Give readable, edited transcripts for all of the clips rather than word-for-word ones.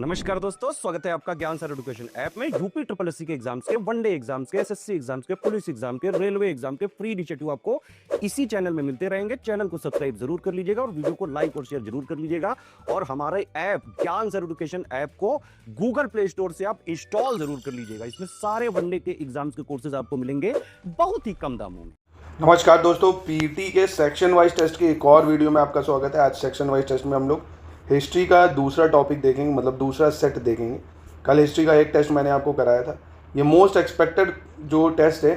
नमस्कार दोस्तों, स्वागत है आपका ज्ञान सर एजुकेशन ऐप में। यूपी ट्रिपल एससी के एग्जाम्स के, वनडे एग्जाम्स के, एसएससी एग्जाम्स के, पुलिस एग्जाम के, रेलवे एग्जाम के फ्री इनिशिएटिव आपको इसी चैनल में मिलते रहेंगे। चैनल को सब्सक्राइब जरूर कर लीजिएगा और वीडियो को लाइक और शेयर जरूर कर लीजिएगा। और हमारे ऐप ज्ञान सर एजुकेशन ऐप को गूगल प्ले स्टोर से आप इंस्टॉल जरूर कर लीजिएगा। इसमें सारे वनडे के एग्जाम्स के कोर्सेज आपको मिलेंगे बहुत ही कम दामों में। नमस्कार दोस्तों, पीटी के सेक्शन वाइज टेस्ट के एक और वीडियो में आपका स्वागत है। आज सेक्शन वाइज टेस्ट में हम लोग हिस्ट्री का दूसरा टॉपिक देखेंगे, मतलब दूसरा सेट देखेंगे। कल हिस्ट्री का एक टेस्ट मैंने आपको कराया था। ये मोस्ट एक्सपेक्टेड जो टेस्ट है,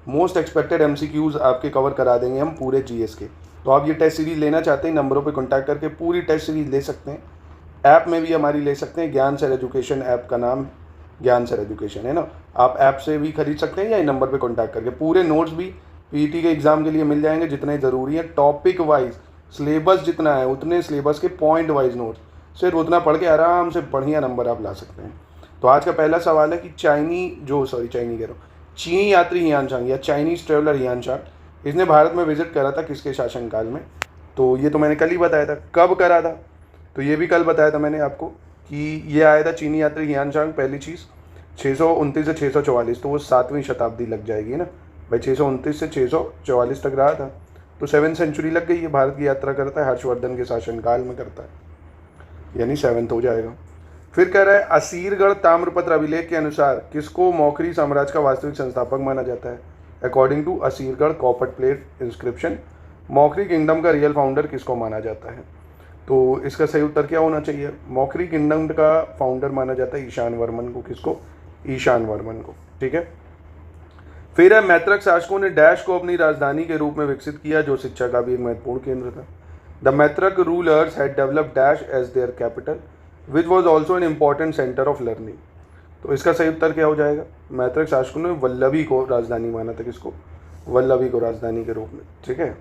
मोस्ट एक्सपेक्टेड एमसीक्यूज आपके कवर करा देंगे हम पूरे जीएस के। तो आप ये टेस्ट सीरीज लेना चाहते हैं, नंबरों पर कॉन्टैक्ट करके पूरी टेस्ट सीरीज ले सकते हैं। ऐप में भी हमारी ले सकते हैं। ज्ञान सर एजुकेशन ऐप का नाम ज्ञान सर एजुकेशन है ना। आप ऐप से भी खरीद सकते हैं या इन नंबर पर कॉन्टैक्ट करके। पूरे नोट्स भी पीटी के एग्ज़ाम के लिए मिल जाएंगे जितने ज़रूरी है। टॉपिक वाइज सिलेबस जितना है उतने सिलेबस के पॉइंट वाइज नोट्स, सिर्फ उतना पढ़ के आराम से बढ़िया नंबर आप ला सकते हैं। तो आज का पहला सवाल है कि चीनी यात्री हियानशांग या चाइनीज़ ट्रेवलर हियानशांग, इसने भारत में विजिट करा था किसके शासनकाल में? तो ये तो मैंने कल ही बताया था। कब करा था तो ये भी कल बताया था मैंने आपको कि ये आया था चीनी यात्री हियानशांग। पहली चीज़ 629 से 644, तो वो 7वीं शताब्दी लग जाएगी ना भाई। 629 से 644 तक रहा था, तो 7th सेंचुरी लग गई है। भारत की यात्रा करता है, हर्षवर्धन के शासनकाल में करता है, यानी 7th हो जाएगा। फिर कह रहा है असीरगढ़ ताम्रपत्र अभिलेख के अनुसार किसको मौखरी साम्राज्य का वास्तविक संस्थापक माना जाता है? According to Asirgarh copper plate inscription, Maukhari kingdom का रियल फाउंडर किसको माना जाता है? तो इसका सही उत्तर क्या होना चाहिए? मौखरी किंगडम का फाउंडर माना जाता है ईशान वर्मन को। किसको? ईशान वर्मन को। ठीक है। फिर है मैत्रक शासकों ने डैश को अपनी राजधानी के रूप में विकसित किया, जो शिक्षा का भी एक महत्वपूर्ण केंद्र था। The Maitraka rulers had developed dash as their capital which was also an important centre of learning. तो इसका सही उत्तर क्या हो जाएगा? मैत्रक शासकों ने वल्लभी को राजधानी माना था। किसको? वल्लभी को राजधानी के रूप में। ठीक है।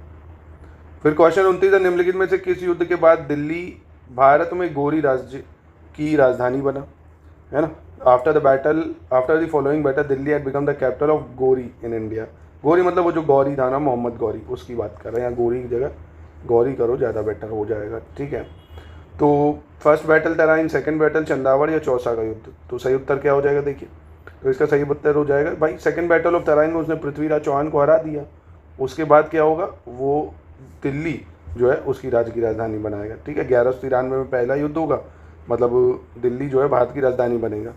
फिर क्वेश्चन 29, निम्नलिखित में से किस युद्ध के बाद दिल्ली भारत में गौरी राज्य की राजधानी बना? है ना। After the following battle Delhi had become the capital of Gauri in India. Gauri मतलब वो जो गौरी था ना, मोहम्मद गौरी, उसकी बात कर रहे हैं। यहाँ गौरी की जगह गौरी करो, ज़्यादा बेटर हो जाएगा। ठीक है। तो first battle Tarain, second battle Chandawar या चौसा का युद्ध? तो सही उत्तर क्या हो जाएगा? देखिए, तो इसका सही उत्तर हो जाएगा भाई सेकंड बैटल ऑफ तराइन में उसने पृथ्वीराज चौहान को हरा दिया। उसके बाद क्या होगा? वो दिल्ली जो है उसकी राज्य की राजधानी बनाएगा। ठीक है। 1193 में पहला युद्ध होगा, मतलब दिल्ली जो है भारत की राजधानी बनेगा।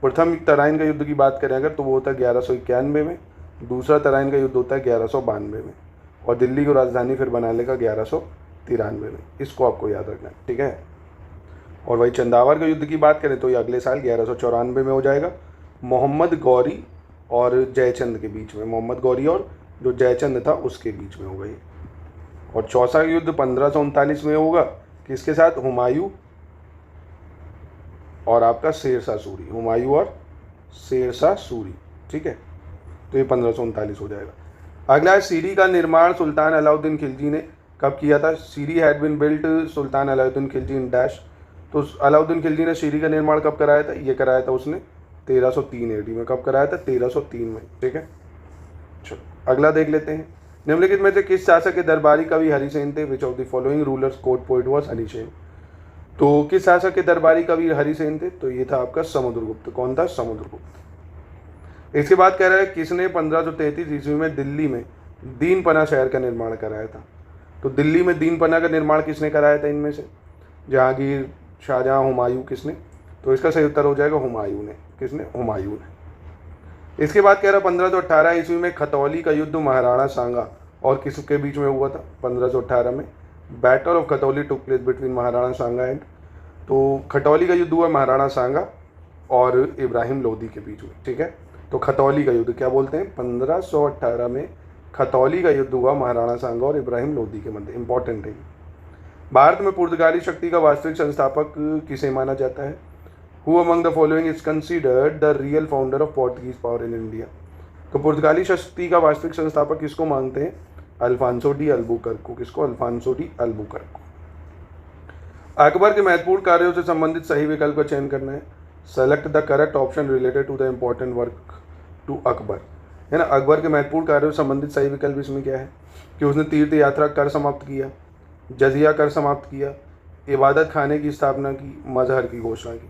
प्रथम तराइन का युद्ध की बात करें अगर, तो वो होता है 1191 में। दूसरा तराइन का युद्ध होता है 1192 में, और दिल्ली को राजधानी फिर बना लेगा 1193 में। इसको आपको याद रखना है। ठीक है। और वही चंदावर का युद्ध की बात करें तो ये अगले साल 1194 में हो जाएगा, मोहम्मद गौरी और जयचंद के बीच में। मोहम्मद गौरी और जो जयचंद था उसके बीच में होगा ये। और चौसा का युद्ध 1539 में होगा। किसके साथ? हुमायूं और आपका शेरशाह सूरी। हुमायूं और शेरशाह सूरी। ठीक है। तो ये 1539 हो जाएगा। अगला है सीरी का निर्माण सुल्तान अलाउद्दीन खिलजी ने कब किया था? Siri had been built sultan Alauddin Khilji in dash. तो अलाउद्दीन खिलजी ने सीरी का निर्माण कब कराया था? ये कराया था उसने 1303 AD में। कब कराया था? 1303 में। ठीक है। चलो अगला देख लेते हैं। निम्नलिखित में से किस शासक के दरबारी कवि हरिसेन थे? Which of the following rulers court poet was Harisena? तो किस शासक के दरबारी कवि हरिसेन थे? तो ये था आपका समुद्रगुप्त। कौन था? समुद्रगुप्त। इसके बाद कह रहा है किसने 1533 ईस्वी में दिल्ली में दीनपना शहर का निर्माण कराया था? तो दिल्ली में दीनपना का निर्माण किसने कराया था इनमें से? जहांगीर, शाहजहां, हुमायूं, किसने? तो इसका सही उत्तर हो जाएगा हुमायूं ने। किसने? हुमायूं ने। इसके बाद कह रहा है 1518 ईस्वी में खतौली का युद्ध महाराणा सांगा और किसके बीच में हुआ था? 1518 में battle of Khatauli took place between Maharana Sanga and, तो खतौली का युद्ध हुआ महाराणा सांगा और इब्राहिम लोदी के बीच में। ठीक है। तो खतौली का युद्ध क्या बोलते हैं? 1518 में खतौली का युद्ध हुआ महाराणा सांगा और इब्राहिम लोदी के मध्य। इंपॉर्टेंट है। भारत में पुर्तगाली शक्ति का वास्तविक संस्थापक किसे माना जाता है? Who among the following is considered the real founder of Portuguese power in India? तो पुर्तगाली शक्ति का वास्तविक संस्थापक किसको मानते हैं? अल्फांसो डी अल्बुकर्क को। किसको? अल्फांसो डी अल्बुकर्क को। अकबर के महत्वपूर्ण कार्यों से संबंधित सही विकल्प का चयन करना है। Select the correct option related to the important work to Akbar. है ना। अकबर के महत्वपूर्ण कार्यों से संबंधित सही विकल्प इसमें क्या है? कि उसने तीर्थ यात्रा कर समाप्त किया, जजिया कर समाप्त किया, इबादत खाने की स्थापना की, मजहर की घोषणा की।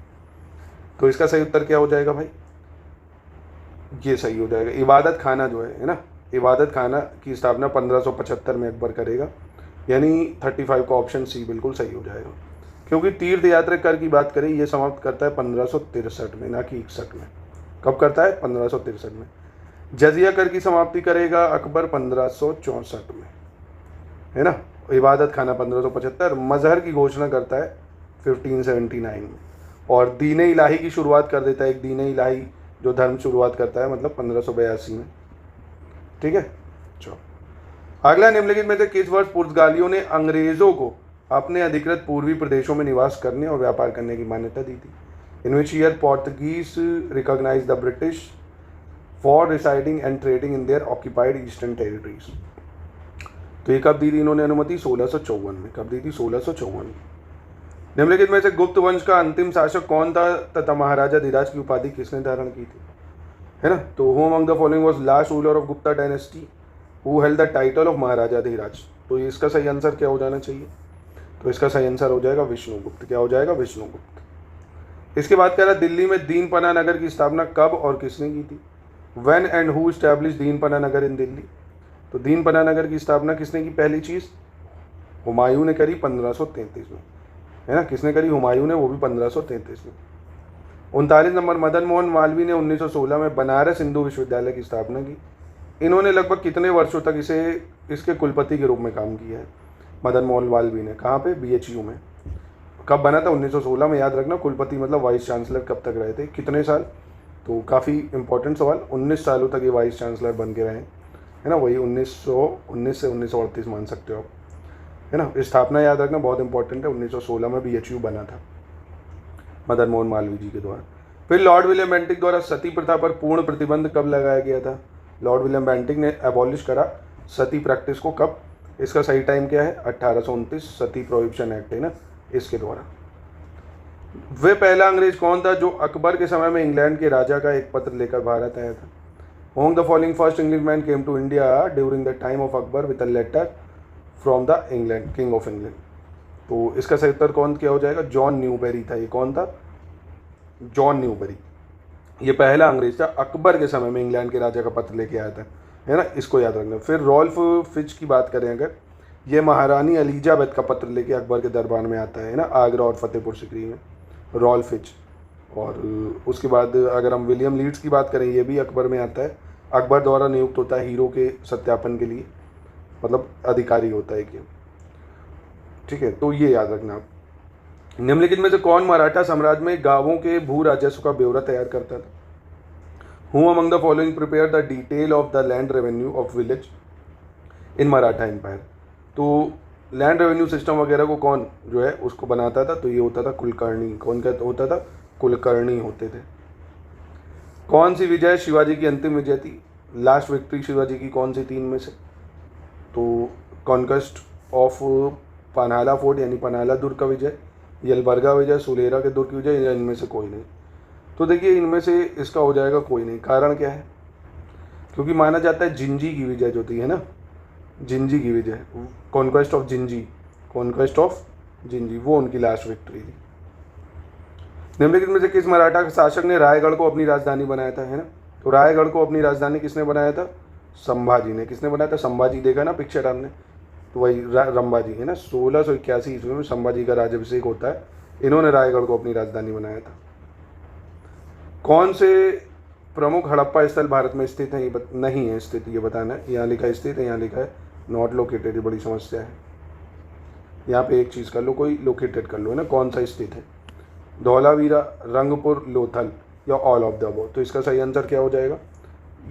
तो इसका सही उत्तर क्या हो जाएगा भाई, ये सही हो जाएगा। इबादत खाना जो है ना, इबादत खाना की स्थापना 1575 में अकबर करेगा, यानी 35 का ऑप्शन सी बिल्कुल सही हो जाएगा। क्योंकि तीर्थ यात्रा कर की बात करें, ये समाप्त करता है 1563 में, ना कि 61 में। कब करता है? 1563 में। जजिया कर की समाप्ति करेगा अकबर 1564 में, है ना। इबादत खाना 1575, मजहर की घोषणा करता है 1579 में, और दीन इलाही की शुरुआत कर देता है, एक दीन इलाही जो धर्म शुरुआत करता है, मतलब 1582 में। ठीक है, चलो अगला, निम्नलिखित में से किस वर्ष पुर्तगालियों ने अंग्रेजों को अपने अधिकृत पूर्वी प्रदेशों में निवास करने और व्यापार करने की मान्यता दी थी? In which year Portuguese recognize the British for residing and trading in their occupied eastern territories? तो ये कब दी थी इन्होंने अनुमति? 1654 में। कब दी थी? 1654 में। निम्नलिखित में से गुप्त वंश का अंतिम शासक कौन था तथा महाराजा धीराज की उपाधि किसने धारण की थी? है ना। तो who among the following was last ruler of Gupta dynasty who held the title of Maharaja Dhiraj? तो इसका सही आंसर क्या हो जाना चाहिए? तो इसका सही आंसर हो जाएगा विष्णुगुप्त। क्या हो जाएगा? विष्णुगुप्त। इसके बाद कह रहा दिल्ली में दीनपना नगर की स्थापना कब और किसने की थी? When and who establish Dinpanah नगर इन दिल्ली? तो दीनपना नगर की स्थापना किसने की? पहली चीज़ हुमायूं ने करी 1533 में, है ना। किसने करी? हुमायूं ने, वो भी 1533 में। 39 नंबर, मदन मोहन मालवीय ने 1916 में बनारस हिंदू विश्वविद्यालय की स्थापना की। इन्होंने लगभग कितने वर्षों तक इसके कुलपति के रूप में काम किया है? मदन मोहन मालवीय ने। कहाँ पे? BHU में। कब बना था? 1916 में। याद रखना, कुलपति मतलब वाइस चांसलर कब तक रहे थे, कितने साल? तो काफ़ी इंपॉर्टेंट सवाल। 19 सालों तक ये वाइस चांसलर बन के रहे, है ना। वही 1919 से 1938 मान सकते हो आप, है ना। स्थापना याद रखना बहुत इंपॉर्टेंट है। 1916 में BHU बना था मदन मोहन मालवीय जी के द्वारा। फिर लॉर्ड विलियम बेंटिक द्वारा सती प्रथा पर पूर्ण प्रतिबंध कब लगाया गया था? लॉर्ड विलियम बेंटिक ने एबॉलिश करा सती प्रैक्टिस को कब? इसका सही टाइम क्या है? 1829 सती प्रोहिबिशन एक्ट, है ना, इसके द्वारा। वे पहला अंग्रेज कौन था जो अकबर के समय में इंग्लैंड के राजा का एक पत्र लेकर भारत आया था? Among the following first Englishman came to India during the time of Akbar with a letter from the England King of England? तो इसका सही उत्तर कौन क्या हो जाएगा? जॉन न्यूबेरी था। ये कौन था? John Newbery. ये पहला अंग्रेज था, अकबर के समय में इंग्लैंड के राजा का पत्र लेके आया था, है ना। इसको याद रखना। फिर रॉल्फ फिच की बात करें अगर, ये महारानी एलिजाबेथ का पत्र लेके अकबर के दरबार में आता है ना, आगरा और फतेहपुर सिकरी में, रॉल्फ फिच। और उसके बाद अगर हम विलियम लीड्स की बात करें, ये भी अकबर में आता है, अकबर द्वारा नियुक्त होता है हीरो के सत्यापन के लिए, मतलब अधिकारी होता है कि, ठीक है। तो ये याद रखना आप। निम्नलिखित में से कौन मराठा साम्राज्य में गांवों के भू राजस्व का ब्यौरा तैयार करता था? Who among the following prepare the detail of the land revenue of village in Maratha empire? तो लैंड रेवेन्यू सिस्टम वगैरह को कौन जो है उसको बनाता था? तो ये होता था कुलकर्णी। कौन का होता था? कुलकर्णी होते थे। कौन सी विजय शिवाजी की अंतिम विजय थी? लास्ट विक्ट्री शिवाजी की कौन सी तीन में से? तो कॉन्क्वेस्ट ऑफ पन्हाला फोर्ट यानी पन्हाला दुर्ग का विजय, यलबर्गा विजय, सुलेरा के दुर्ग की विजय, या इनमें से कोई नहीं? तो देखिए इनमें से इसका हो जाएगा कोई नहीं। कारण क्या है? क्योंकि माना जाता है जिंजी की विजय जो थी, है ना, जिंजी की विजय, conquest of Jinji, conquest of Jinji, वो उनकी लास्ट विक्ट्री थी। निम्नलिखित में से किस मराठा शासक ने रायगढ़ को अपनी राजधानी बनाया था? है ना। तो रायगढ़ को अपनी राजधानी किसने बनाया था? संभाजी ने। किसने बनाया था? संभाजी। देखा ना पिक्चर आपने, तो वही रंबाजी, है ना। 1681 ईस्वी में संभाजी का राज्याभिषेक होता है, इन्होंने रायगढ़ को अपनी राजधानी बनाया था। कौन से प्रमुख हड़प्पा स्थल भारत में स्थित है? ये नहीं है स्थित, ये बताना है। यहाँ लिखा है स्थित है, यहाँ लिखा है नॉट लोकेटेड। ये बड़ी समस्या है। यहाँ पे एक चीज़ कर लो, कोई लोकेटेड कर लो, है ना, कौन सा स्थित है? धौलावीरा, रंगपुर, लोथल, या ऑल ऑफ द अबव? तो इसका सही आंसर क्या हो जाएगा?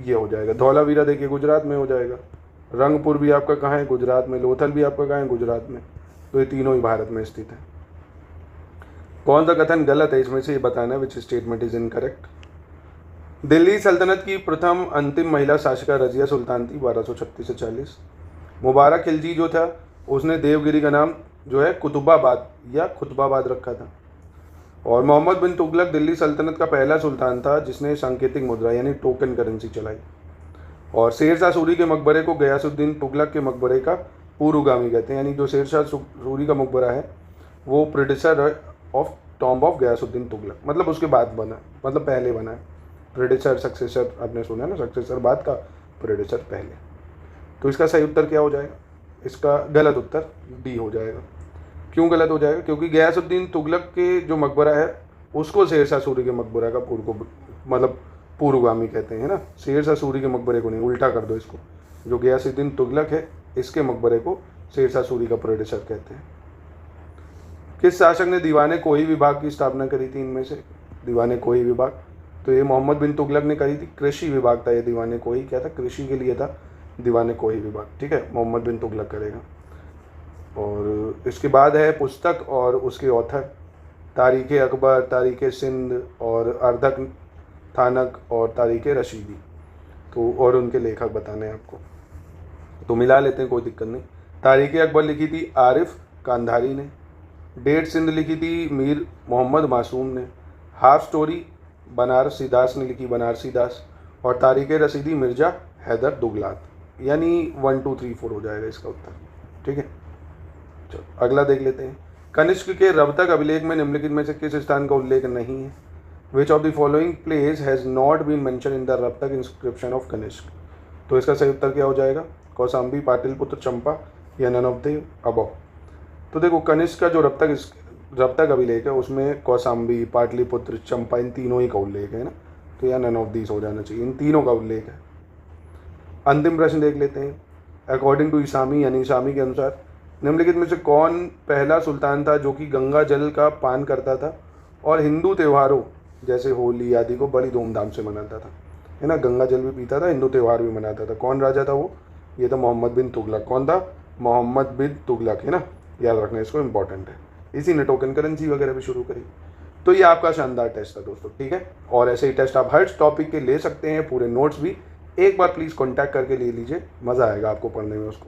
ये हो जाएगा धौलावीरा। देखिए गुजरात में हो जाएगा, रंगपुर भी आपका कहाँ है? गुजरात में, लोथल भी आपका कहाँ है? गुजरात में। तो ये तीनों ही भारत में स्थित है। कौन सा कथन गलत है इसमें से? ये बताना है which statement is incorrect. Delhi सल्तनत की प्रथम अंतिम महिला शासिका रजिया सुल्तान थी, 1236 से 40। मुबारक खिलजी जो था उसने देवगिरी का नाम जो है कुतुबाबाद या खुतबाबाद रखा था। और मोहम्मद बिन तुगलक दिल्ली सल्तनत का पहला सुल्तान था जिसने सांकेतिक मुद्रा यानी टोकन करेंसी चलाई। और शेरशाह सूरी के मकबरे को गयासुद्दीन तुगलक के मकबरे का पूर्वगामी कहते हैं, यानी जो शेरशाह सूरी का मकबरा है वो predecessor of tomb of Ghiyasuddin Tughlaq, मतलब उसके बाद बना, मतलब पहले बना है। प्रेडेसर सक्सेसर आपने सुना है ना, सक्सेसर बाद का, प्रेडेसर पहले। तो इसका सही उत्तर क्या हो जाएगा? इसका गलत उत्तर डी हो जाएगा। क्यों गलत हो जाएगा? क्योंकि गयासुद्दीन तुगलक के जो मकबरा है उसको शेरशाह सूरी के मकबरा का मतलब पूर्वगामी कहते हैं ना, शेरशाह सूरी के मकबरे को नहीं, उल्टा कर दो इसको। जो गयासुद्दीन तुगलक है इसके मकबरे को शेरशाह सूरी का प्रेडेसर कहते हैं। किस शासक ने दीवाने कोही विभाग की स्थापना करी थी? इनमें से दीवाने कोही विभाग, तो ये मोहम्मद बिन तुगलक ने करी थी। कृषि विभाग था ये दीवाने कोही, क्या था? कृषि के लिए था दीवाने कोही विभाग, ठीक है, मोहम्मद बिन तुगलक करेगा। और इसके बाद है पुस्तक और उसके ऑथर, तारीख़ अकबर, तारीख़ सिंध और अर्धक थानक और तारीख़ रशीदी, तो और उनके लेखक बताने हैं आपको, तो मिला लेते हैं, कोई दिक्कत नहीं। तारीख़ अकबर लिखी थी आरिफ कांधारी ने, डेट सिंध लिखी थी मीर मोहम्मद मासूम ने, हाफ स्टोरी बनारसी दास ने लिखी, बनारसी दास, और तारीख़ रसीदी मिर्ज़ा हैदर दुगलात। यानी 1 2 3 4 हो जाएगा इसका उत्तर, ठीक है। चलो अगला देख लेते हैं। कनिष्क के रवतक अभिलेख में निम्नलिखित में से किस स्थान का उल्लेख नहीं है? Which of the following place has not been mention in the Rabatak inscription of Kanishka? तो इसका सही उत्तर क्या हो जाएगा? कौसाम्बी, पाटलिपुत्र, चंपा या नन ऑफ द अबव? तो देखो कनिष्क का जो रवतक अभिलेख है उसमें कौसाम्बी, पाटलिपुत्र, चंपा, इन तीनों ही का उल्लेख है ना, तो यह नन ऑफ दीस हो जाना चाहिए, इन तीनों का उल्लेख है। अंतिम प्रश्न देख लेते हैं। अकॉर्डिंग टू ईसामी यानी ईसामी के अनुसार निम्नलिखित में से कौन पहला सुल्तान था जो कि गंगा जल का पान करता था और हिंदू त्योहारों जैसे होली आदि को बड़ी धूमधाम से मनाता था, है ना, गंगा जल भी पीता था, हिंदू त्यौहार भी मनाता था। कौन राजा था वो? ये था मोहम्मद बिन तुगलक। कौन था? मोहम्मद बिन तुगलक, है ना, याद रखना इसको, इंपॉर्टेंट है। इसी ने टोकन करेंसी वगैरह भी शुरू करी। तो ये आपका शानदार टेस्ट था दोस्तों, ठीक है। और ऐसे ही टेस्ट आप हर टॉपिक के ले सकते हैं, पूरे नोट्स भी एक बार प्लीज़ कॉन्टैक्ट करके ले लीजिए, मज़ा आएगा आपको पढ़ने में उसको।